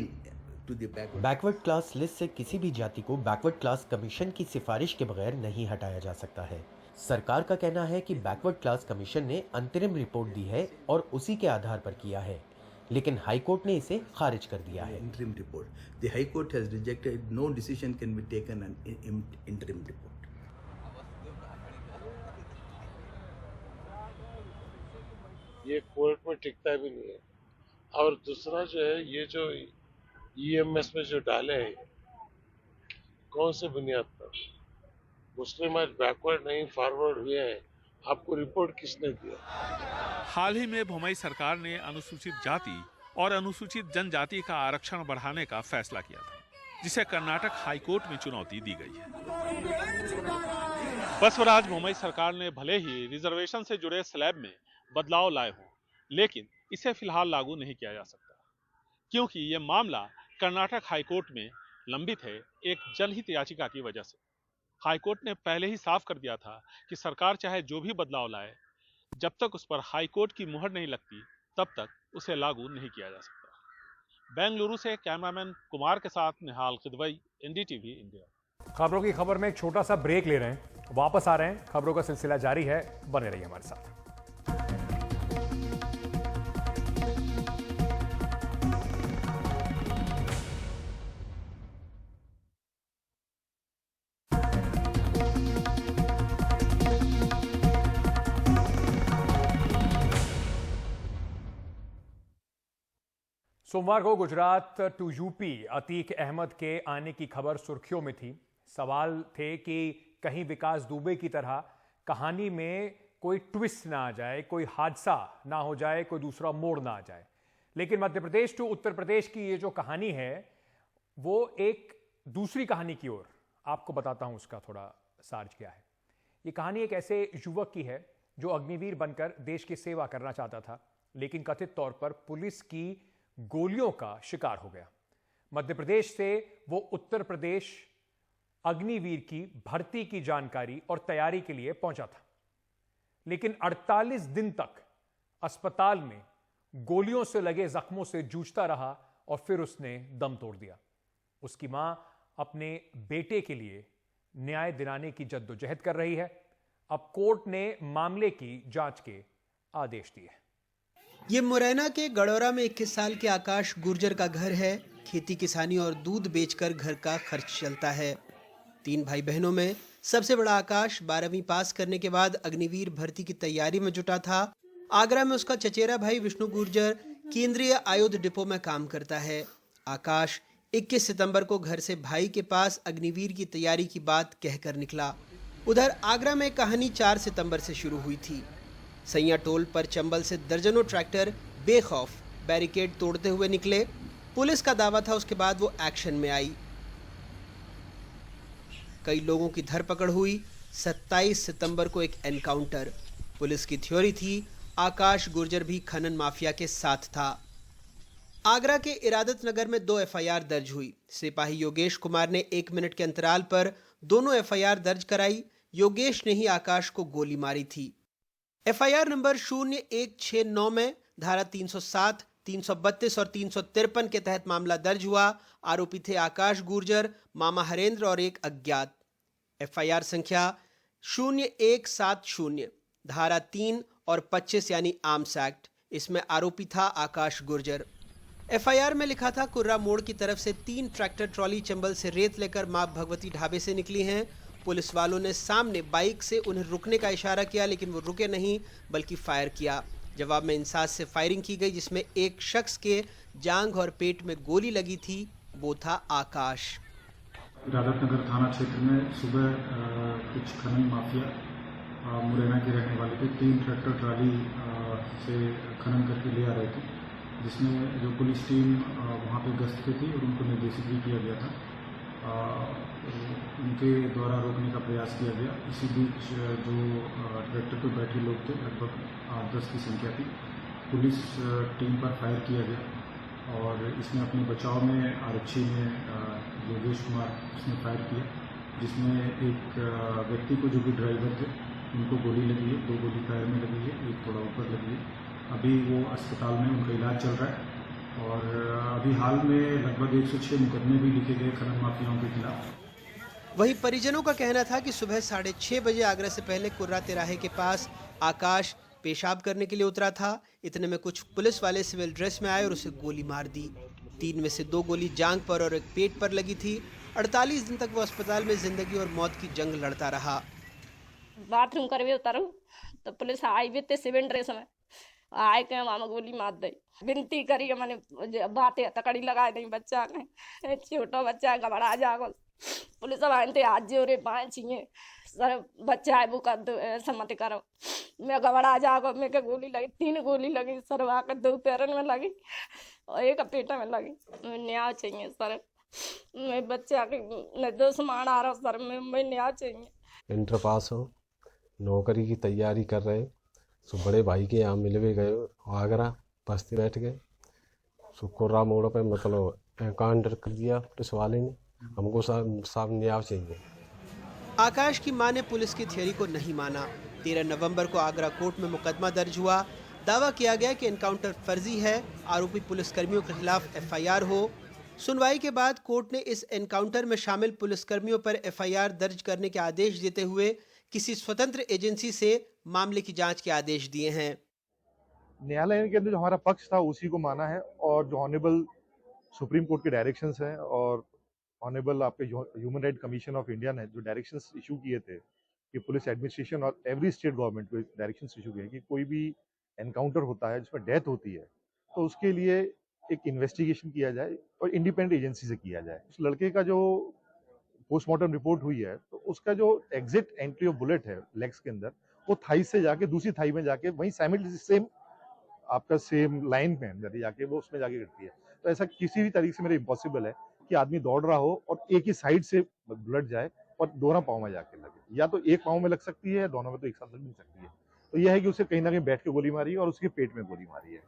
S18: to the backward.
S19: Backward class list से किसी भी जाति को बैकवर्ड क्लास कमीशन की सिफारिश के बगैर नहीं हटाया जा सकता है। सरकार का कहना है कि बैकवर्ड क्लास कमीशन ने अंतरिम रिपोर्ट दी है और उसी के आधार पर किया है, लेकिन हाई कोर्ट ने इसे खारिज कर दिया है।
S18: Interim report. The High Court has rejected. No decision can be taken on interim report.
S20: ये कोर्ट में टिकता भी नहीं है। और दूसरा जो है, ये जो ईएमएस में जो डाले हैं, कौन से बुनियाद पर? मुस्लिम आज बैकवर्ड नहीं फॉरवर्ड हुए हैं, आपको रिपोर्ट किसने दिया?
S17: हाल ही में बोम्मई सरकार ने अनुसूचित जाति और अनुसूचित जनजाति का आरक्षण बढ़ाने का फैसला किया था, जिसे कर्नाटक हाई कोर्ट में चुनौती दी गई है। बसवराज बोम्मई सरकार ने भले ही रिजर्वेशन से जुड़े स्लैब में बदलाव लाए हों, लेकिन इसे फिलहाल लागू नहीं किया जा सकता, क्योंकि यह मामला कर्नाटक हाईकोर्ट में लंबित है एक जनहित याचिका की वजह से। हाईकोर्ट ने पहले ही साफ कर दिया था कि सरकार चाहे जो भी बदलाव लाए, जब तक उस पर हाईकोर्ट की मुहर नहीं लगती तब तक उसे लागू नहीं किया जा सकता। बेंगलुरु से कैमरामैन कुमार के साथ निहाल खिदवई, एनडीटीवी इंडिया।
S1: खबरों की खबर में एक छोटा सा ब्रेक ले रहे हैं, वापस आ रहे हैं। खबरों का सिलसिला जारी है, बने रहिए हमारे साथ। सोमवार को गुजरात टू यूपी अतीक अहमद के आने की खबर सुर्खियों में थी। सवाल थे कि कहीं विकास दुबे की तरह कहानी में कोई ट्विस्ट ना आ जाए, कोई हादसा ना हो जाए, कोई दूसरा मोड़ ना आ जाए। लेकिन मध्य प्रदेश टू उत्तर प्रदेश की ये जो कहानी है वो एक दूसरी कहानी की ओर, आपको बताता हूं उसका थोड़ा सार क्या है। ये कहानी एक ऐसे युवक की है जो अग्निवीर बनकर देश की सेवा करना चाहता था, लेकिन कथित तौर पर पुलिस की गोलियों का शिकार हो गया। मध्य प्रदेश से वो उत्तर प्रदेश अग्निवीर की भर्ती की जानकारी और तैयारी के लिए पहुंचा था, लेकिन 48 दिन तक अस्पताल में गोलियों से लगे जख्मों से जूझता रहा और फिर उसने दम तोड़ दिया। उसकी मां अपने बेटे के लिए न्याय दिलाने की जद्दोजहद कर रही है। अब कोर्ट ने मामले की जांच के आदेश दिए।
S21: ये मुरैना के गड़ौरा में 21 साल के आकाश गुर्जर का घर है। खेती किसानी और दूध बेचकर घर का खर्च चलता है। 3 भाई बहनों में सबसे बड़ा आकाश 12वीं पास करने के बाद अग्निवीर भर्ती की तैयारी में जुटा था। आगरा में उसका चचेरा भाई विष्णु गुर्जर केंद्रीय आयुध डिपो में काम करता है। आकाश 21 सितंबर को घर से भाई के पास अग्निवीर की तैयारी की बात कहकर निकला। उधर आगरा में कहानी 4 सितंबर से शुरू हुई थी। सैया टोल पर चंबल से दर्जनों ट्रैक्टर बेखौफ बैरिकेड तोड़ते हुए निकले। पुलिस का दावा था उसके बाद वो एक्शन में आई। कई लोगों की धरपकड़ हुई। 27 सितंबर को एक एनकाउंटर। पुलिस की थ्योरी थी आकाश गुर्जर भी खनन माफिया के साथ था। आगरा के इरादत नगर में 2 एफआईआर दर्ज हुई। सिपाही योगेश कुमार ने 1 मिनट के अंतराल पर दोनों एफआईआर दर्ज कराई। योगेश ने ही आकाश को गोली मारी थी। एफआईआर नंबर 0169 में धारा 307, 332 और 353 के तहत मामला दर्ज हुआ। आरोपी थे आकाश गुर्जर, मामा हरेंद्र और एक अज्ञात। एफआईआर संख्या 0170 धारा 3 और 25 यानी आर्म्स एक्ट। इसमें आरोपी था आकाश गुर्जर। एफआईआर में लिखा था कुर्रा मोड़ की तरफ से 3 ट्रैक्टर ट्रॉली चंबल से रेत लेकर मां भगवती ढाबे से निकली हैं। पुलिस वालों ने सामने बाइक से उन्हें रुकने का इशारा किया, लेकिन वो रुके नहीं बल्कि फायर किया। जवाब में इंसास से फायरिंग की गई, जिसमें एक शख्स के जांघ और पेट में गोली लगी थी। वो था आकाश।
S22: इरादत नगर थाना क्षेत्र में सुबह कुछ खनन माफिया मुरैना के रहने वाले थे 3 ट्रैक्टर ट्राली से खनन करके ले आ रहे थे, जिसमें जो पुलिस टीम वहाँ पे गश्त पे थी और उनको निर्देशित भी किया गया था। उनके द्वारा रोकने का प्रयास किया गया। इसी बीच जो ट्रैक्टर पर बैठे लोग थे, लगभग 8-10 की संख्या थी, पुलिस टीम पर फायर किया गया और इसमें अपने बचाव में आरक्षी ने योगेश कुमार उसने फायर किया, जिसमें एक व्यक्ति को जो कि ड्राइवर थे उनको गोली लगी है। 2 गोली पैर में लगी है, एक थोड़ा ऊपर लगी है। अभी वो अस्पताल में उनका इलाज चल रहा है और अभी हाल में लगभग 106 मुकदमे भी लिखे गए खनन माफियाओं के खिलाफ।
S21: वहीं परिजनों का कहना था कि सुबह 6:30 बजे आगरा से पहले कुर्रा तिराहे के पास आकाश पेशाब करने के लिए उतरा था। इतने में कुछ पुलिस वाले सिविल ड्रेस में आए और उसे गोली मार दी। 3 में से 2 गोली जांघ पर और एक पेट पर लगी थी। 48 दिन तक वो अस्पताल में जिंदगी और मौत की जंग लड़ता रहा।
S23: बाथरूम करवे उतरू तो पुलिस आई भी थे सिविल ड्रेस में, आए के मामा गोली मार दी। विनती करी मैंने बातें तकड़ी लगाए नहीं बच्चा ने, छोटा बच्चा घबरा जागो। पुलिस आते आज जोरे पाए चाहिए सर बच्चा है वो कर दो, ऐसा मत करो। मैं घबरा जागो, मैं के गोली लगी, 3 गोली लगी सरवा के, 2 पैरन में लगी और एक पेटा में लगी। न्याय चाहिए सर, मैं बच्चा के निर्दोष मार आ रहा सर, मैं न्याय चाहिए।
S24: इंटर पास हो, नौकरी की तैयारी कर रहे, सो बड़े भाई के यहाँ मिलवे गए, आगरा बस्ती बैठ गए। सो कुर्रा मोड़ पे मतलब एनकाउंटर कर दिया पुलिस वाले ने। हमको साफ न्याय चाहिए।
S21: आकाश की मां ने पुलिस की थियरी को नहीं माना। 13 नवंबर को आगरा कोर्ट में मुकदमा दर्ज हुआ। दावा किया गया कि एनकाउंटर फर्जी है, आरोपी पुलिसकर्मियों के खिलाफ एफआईआर हो। सुनवाई के बाद कोर्ट ने इस एनकाउंटर में शामिल पुलिसकर्मियों पर एफआईआर दर्ज करने के आदेश देते हुए किसी स्वतंत्र एजेंसी से मामले की जांच के आदेश दिए हैं।
S2: न्यायालय के अंदर जो हमारा पक्ष था उसी को माना है और जो ऑनरेबल सुप्रीम कोर्ट के डायरेक्शंस हैं और ऑनरेबल आपके human right commission of India ने जो डायरेक्शंस इशू किए थे कि पुलिस एडमिनिस्ट्रेशन और एवरी स्टेट गवर्नमेंट को डायरेक्शंस इशू किए कि कोई भी एनकाउंटर होता है जिसमें डेथ होती है तो उसके लिए एक इन्वेस्टिगेशन किया जाए और इंडिपेंडेंट एजेंसी से किया जाए। उस लड़के का जो पोस्टमार्टम रिपोर्ट हुई है तो उसका जो एग्जिट एंट्री ऑफ बुलेट है लेग्स के अंदर वो थाई से जाके दूसरी थाई में जाके वहीं सेम आपका सेम लाइन में अंदर जाके वो उसमें जाके गिरती है। तो ऐसा किसी भी तरीके से मेरे इम्पॉसिबल है कि आदमी दौड़ रहा हो और एक ही साइड से बुलेट जाए और दोनों पाँव में जाके लगे, या तो एक पाँव में लग सकती है, दोनों में तो एक साथ लग नहीं सकती है। तो यह है कि उसे कहीं ना कहीं बैठ के गोली मारी है और उसके पेट में गोली मारी है।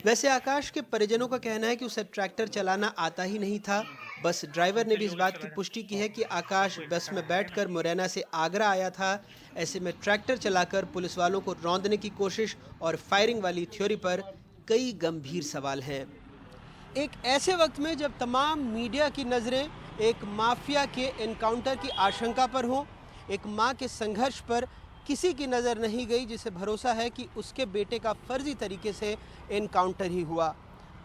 S21: वैसे आकाश के परिजनों का कहना है कि उसे ट्रैक्टर चलाना आता ही नहीं था। बस ड्राइवर ने भी इस बात की पुष्टि की है कि आकाश बस में बैठकर मुरैना से आगरा आया था। ऐसे में ट्रैक्टर चलाकर पुलिस वालों को रौंदने की कोशिश और फायरिंग वाली थ्योरी पर कई गंभीर सवाल हैं। एक ऐसे वक्त में जब तमाम मीडिया की नज़रें एक माफिया के एनकाउंटर की आशंका पर हों, एक मां के संघर्ष पर किसी की नज़र नहीं गई जिसे भरोसा है कि उसके बेटे का फर्जी तरीके से एनकाउंटर ही हुआ।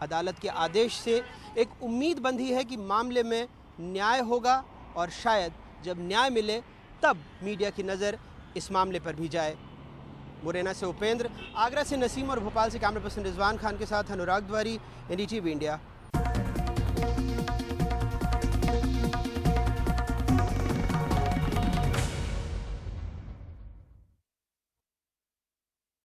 S21: अदालत के आदेश से एक उम्मीद बंधी है कि मामले में न्याय होगा और शायद जब न्याय मिले तब मीडिया की नज़र इस मामले पर भी जाए। मुरैना से उपेंद्र, आगरा से नसीम और भोपाल से कैमरा पर्सन रिजवान खान के साथ अनुराग द्वारी, एनडीटीवी इंडिया।